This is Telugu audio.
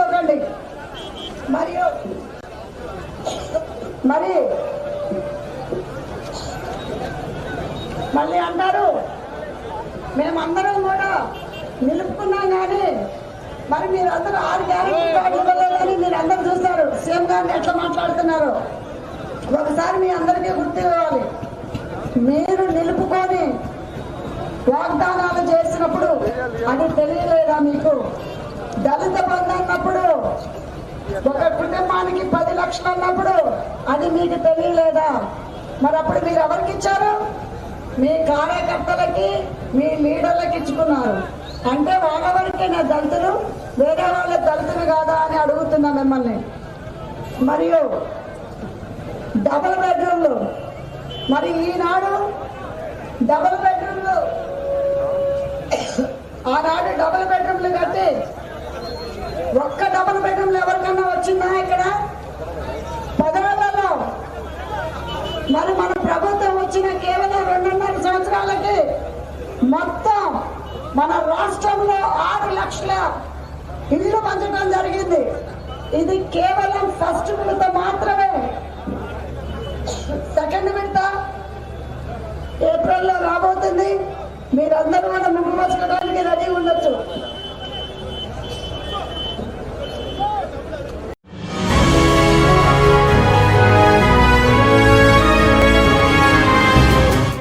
మర్చిపోకండి. మరియు మళ్ళీ అంటారు మేమందరం కూడా నిలుపుకున్నాం కానీ మరి మీరందరూ 6 గ్యారెంటీ కార్డులు ఇవ్వలేదని మీరు అందరూ చూస్తారు. సీఎం గారిని ఎట్లా మాట్లాడుతున్నారు ఒకసారి మీ అందరికీ గుర్తు ఇవ్వాలి. మీరు నిలుపుకొని వాగ్దానాలు చేసినప్పుడు అది తెలియలేదా మీకు? దళిత బంధు అన్నప్పుడు ఒక కుటుంబానికి 10 లక్షలు అన్నప్పుడు అది మీకు తెలియలేదా? మరి అప్పుడు మీరు ఎవరికి ఇచ్చారు? మీ కార్యకర్తలకి మీ లీడర్లకి ఇచ్చుకున్నారు. అంటే వాళ్ళవరకే నా దళితులు, వేరే వాళ్ళ దళితులు కాదా అని అడుగుతున్నా మిమ్మల్ని. మరియు డబుల్ బెడ్రూమ్లు, మరి ఈనాడు డబుల్ బెడ్రూమ్లు, ఆనాడు డబుల్ బెడ్రూమ్లు కట్టి ఒక్క డబుల్ బెడ్రూమ్లు ఎవరికన్నా వచ్చిందా ఇక్కడ 10 ఏళ్లలో? మరి మన ప్రభుత్వం వచ్చిన కేవలం 2.5 సంవత్సరాలకి మొత్తం మన రాష్ట్రంలో 6 లక్షల ఇల్లు పంచడం జరిగింది. ఇది కేవలం ఫస్ట్ విడత మాత్రమే. సెకండ్ విడత ఏప్రిల్లో రాబోతుంది. మీరందరూ కూడా ముగ్గు పచ్చడానికి రెడీ ఉండొచ్చు.